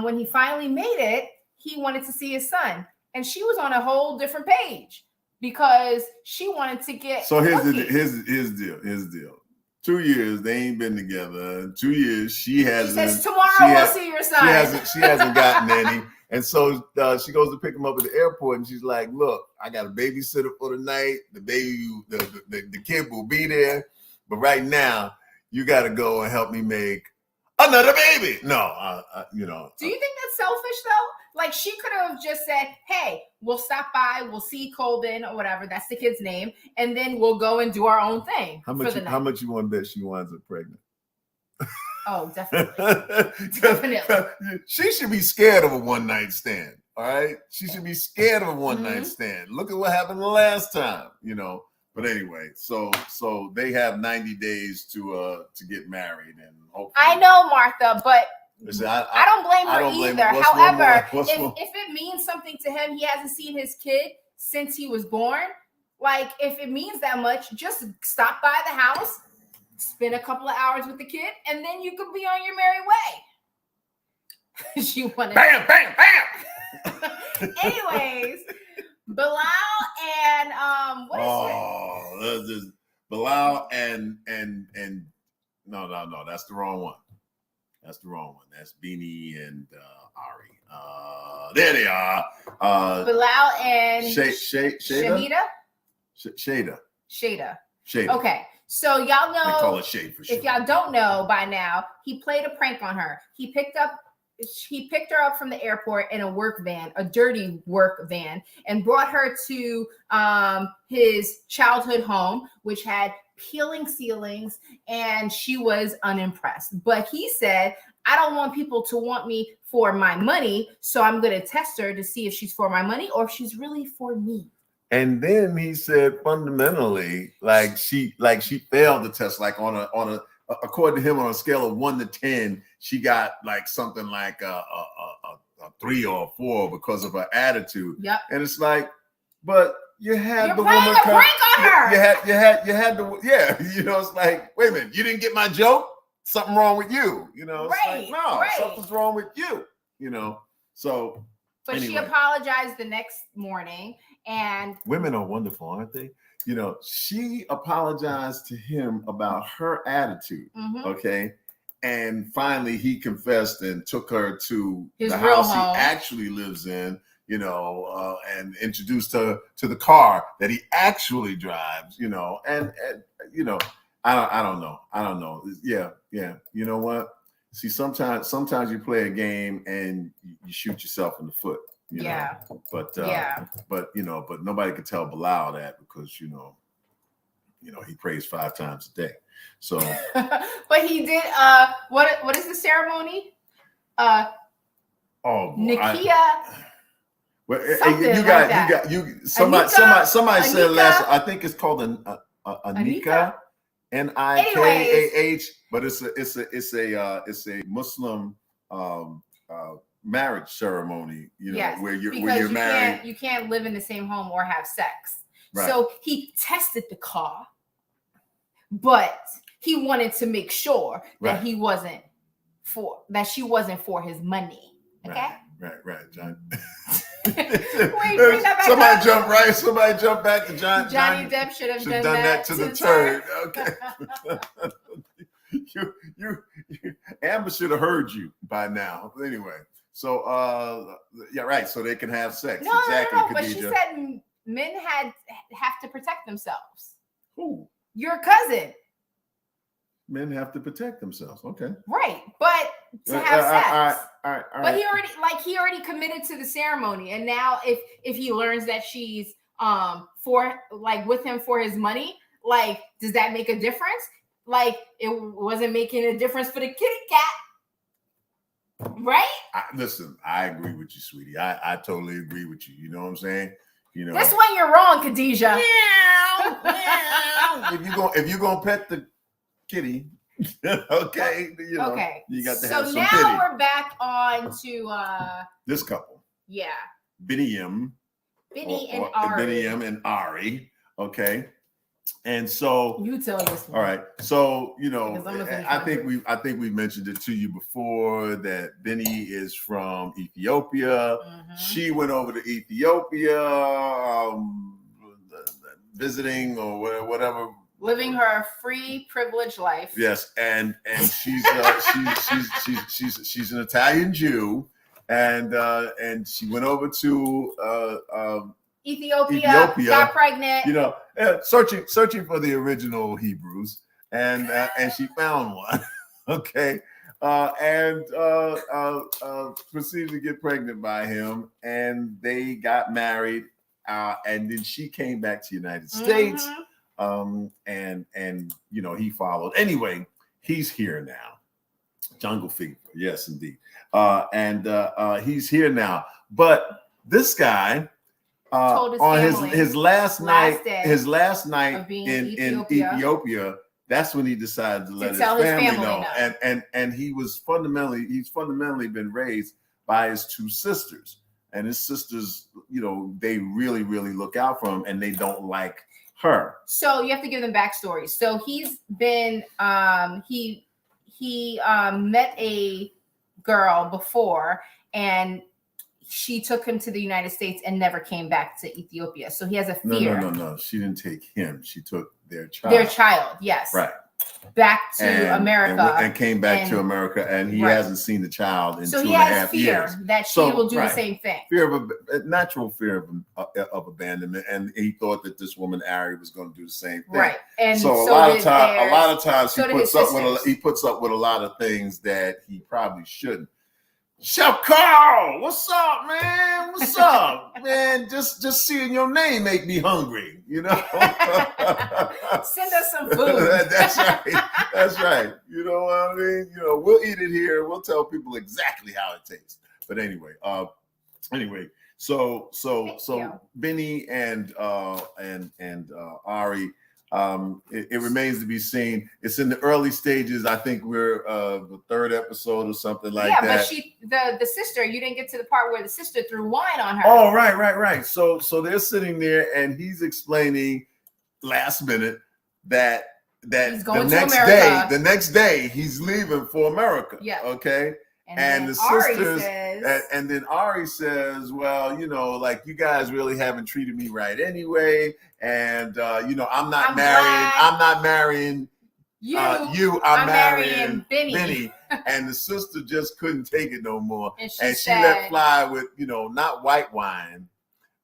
when he finally made it, he wanted to see his son. And she was on a whole different page because she wanted to get. So his deal. 2 years they ain't been together. 2 years she hasn't. She says tomorrow we'll see your son. She hasn't gotten any. And so she goes to pick him up at the airport, and she's like, "Look, I got a babysitter for the night. The baby, the kid will be there, but right now you got to go and help me make another baby." No, you know. Do you think that's selfish though? Like she could have just said, "Hey, we'll stop by. We'll see Colvin or whatever. That's the kid's name, and then we'll go and do our own thing." How much you want to bet she winds up pregnant? Oh, definitely. She should be scared of a one-night stand. All right, she should be scared of a one-night stand. Look at what happened last time, you know. But anyway, so they have 90 days to get married, and hopefully. I know, Martha, but listen, I don't blame her either. However, if it means something to him, he hasn't seen his kid since he was born. Like, if it means that much, just stop by the house, spend a couple of hours with the kid, and then you could be on your merry way. She wanted bam, bam, bam. Anyways, Bilal and this Bilal and no, that's the wrong one. That's the wrong one. That's Beanie and Ari. There they are. Bilal and Shada. Okay. So y'all know, they call it Shade for if y'all don't know by now, he played a prank on her. He picked her up from the airport in a work van, a dirty work van, and brought her to his childhood home, which had peeling ceilings, and she was unimpressed. But he said, "I don't want people to want me for my money, so I'm going to test her to see if she's for my money or if she's really for me." And then he said, fundamentally, like she failed the test. Like on a according to him, on a scale of 1 to 10, she got like something like a 3 or a 4 because of her attitude. Yep. And it's like, but you had the woman come. Prank on her. You had the you know. It's like, wait a minute, you didn't get my joke. Something wrong with you. You know. It's right. Like, no, right. Something's wrong with you. You know. So. But anyway. She apologized the next morning, and women are wonderful, aren't they? You know, she apologized to him about her attitude, okay? And finally he confessed and took her to his the real house home he actually lives in, you know, and introduced her to the car that he actually drives, you know, and you know, I don't know. Yeah. You know what? See, sometimes you play a game and you shoot yourself in the foot. You know? But nobody could tell Bilal that because you know he prays 5 times a day. So, but he did. What is the ceremony? Nikia. Somebody said last. I think it's called a nikah. Nikah, but it's a Muslim marriage ceremony, you know, where you're married. You can't live in the same home or have sex. Right. So he tested the car, but he wanted to make sure that she wasn't for his money. Okay. Right, John. Wait, somebody jump back to John. Johnny Depp should have done that to the turd. Okay. you Amber should have heard you by now. Anyway, so right. So they can have sex. No, exactly, but she said men have to protect themselves. Who? Your cousin. Men have to protect themselves. Okay. Right, but to have sex. All right. But he already committed to the ceremony, and now if he learns that she's with him for his money, like, does that make a difference? Like, it wasn't making a difference for the kitty cat. Right? Listen, I agree with you, sweetie. I totally agree with you. You know what I'm saying? You know, This one you're wrong, Khadijah. if you gonna pet the kitty, okay, you know, Okay. you got to So have some now pity. we're back on to This couple, yeah, Benny and Ari. Okay, and so you tell this one. all right. So you know, Because I'm gonna I think we mentioned it to you before that Benny is from Ethiopia. She went over to Ethiopia, visiting or whatever. Living her free privileged life. Yes, and she's an Italian Jew, and she went over to Ethiopia, got pregnant. You know, searching for the original Hebrews, and she found one. Okay, and proceeded to get pregnant by him, and they got married, and then she came back to the United States. And you know, he followed. Anyway, he's here now. Jungle Fever, yes, indeed. And he's here now. But this guy on his last night in Ethiopia, that's when he decided to let his family know. And he's fundamentally been raised by his two sisters. And his sisters, you know, they really, really look out for him, and they don't like her. So you have to give them backstory. So he's been he met a girl before, and she took him to the United States and never came back to Ethiopia. So he has a fear. No. She didn't take him. She took their child. Yes. Right. Back to America. And came back to America, and he hasn't seen the child in 2.5 years. So he has fear that she will do the same thing. Fear of a natural fear of abandonment, and he thought that this woman Ari was going to do the same thing. Right. And so a lot of times he puts up with a lot of things that he probably shouldn't. Chef Carl, what's up, man? What's up, man? Just seeing your name make me hungry, you know. Send us some food. That's right. You know what I mean? You know, we'll eat it here. We'll tell people exactly how it tastes. But anyway, so Benny and Ari. It remains to be seen. It's in the early stages. I think we're the third episode or something like that. Yeah, but the sister, you didn't get to the part where the sister threw wine on her. Oh, right. So they're sitting there, and he's explaining last minute that he's going the next day he's leaving for America. Yeah. Okay. And the sisters, and then Ari says, well, you know, like, you guys really haven't treated me right anyway. And, you know, I'm not marrying you. I'm marrying Benny. And the sister just couldn't take it no more. And she let fly with, you know, not white wine,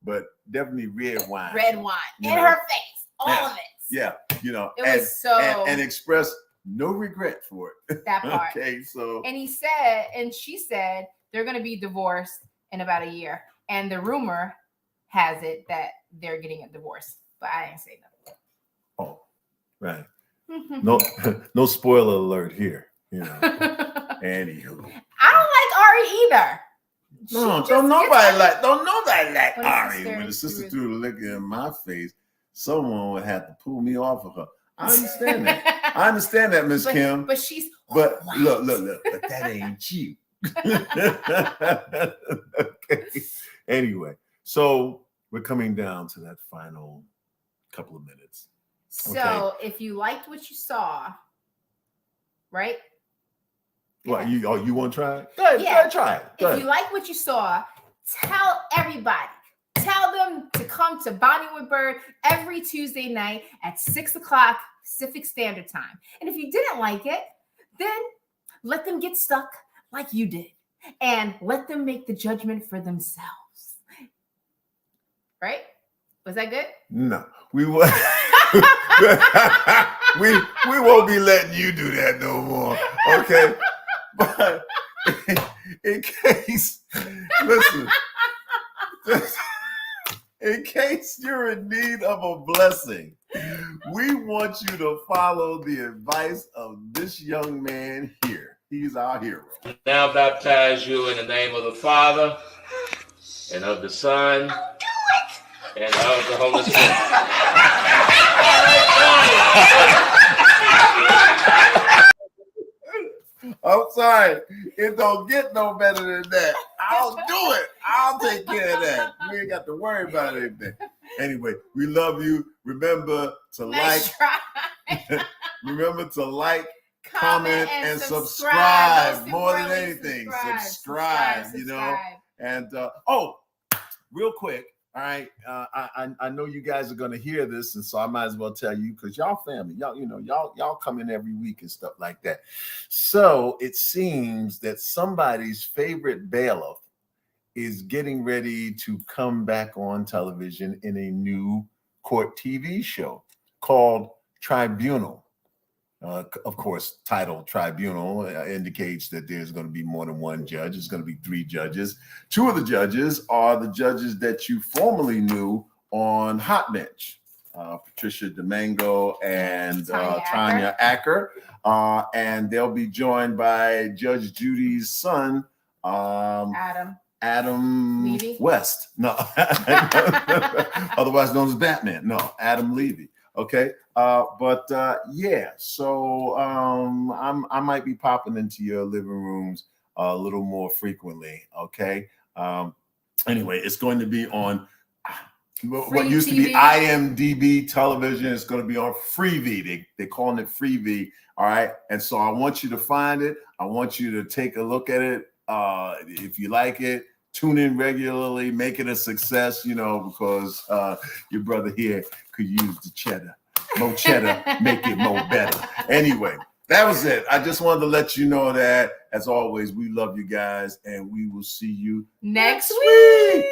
but definitely red wine. Red wine in her face. All of it. Yeah. You know, it was so. And express no regret for it. That part. Okay, so. And she said they're going to be divorced in about a year. And the rumor has it that they're getting a divorce. But I didn't say nothing. Oh, right. No spoiler alert here. You know. Anywho. I don't like Ari either. Don't nobody like Ari. When the sister threw the liquor in my face, someone would have to pull me off of her. I understand that, Miss Kim. But she's. But look. But that ain't you. Okay. Anyway, so we're coming down to that final couple of minutes. So if you liked what you saw, right? What you want to try it? Go ahead, try it. If you like what you saw, tell everybody. Tell them to come to Bonding with Byrd every Tuesday night at 6:00 Pacific Standard Time. And if you didn't like it, then let them get stuck like you did, and let them make the judgment for themselves. Right? Was that good? No, we will. we won't be letting you do that no more. Okay, but in case, listen. In case you're in need of a blessing, We want you to follow the advice of this young man here. He's our hero. Now baptize you in the name of the Father and of the Son and of the Holy Spirit. I'm sorry. It don't get no better than that. I'll do it. I'll take care of that. You ain't got to worry about anything. Anyway, we love you. Remember to remember to like, comment, and subscribe. More than anything. Subscribe, you know. And real quick. All right, I know you guys are gonna hear this, and so I might as well tell you because y'all family, y'all come in every week and stuff like that. So it seems that somebody's favorite bailiff is getting ready to come back on television in a new court TV show called Tribunal. Of course, title Tribunal indicates that there's going to be more than one judge. It's going to be 3 judges. 2 of the judges are the judges that you formerly knew on Hot Bench, Patricia Domingo and Tanya Acker. And they'll be joined by Judge Judy's son, Adam Levy? West. No, otherwise known as Batman. No, Adam Levy. Okay. Yeah, so I might be popping into your living rooms a little more frequently. Okay. Anyway, it's going to be on what used to be IMDb television. It's going to be on Freevee. They're calling it Freevee. All right. And so I want you to find it. I want you to take a look at it. If you like it, tune in regularly, make it a success, because your brother here could use the cheddar. More cheddar, make it more better. Anyway, that was it. I just wanted to let you know that, as always, we love you guys, and we will see you next week.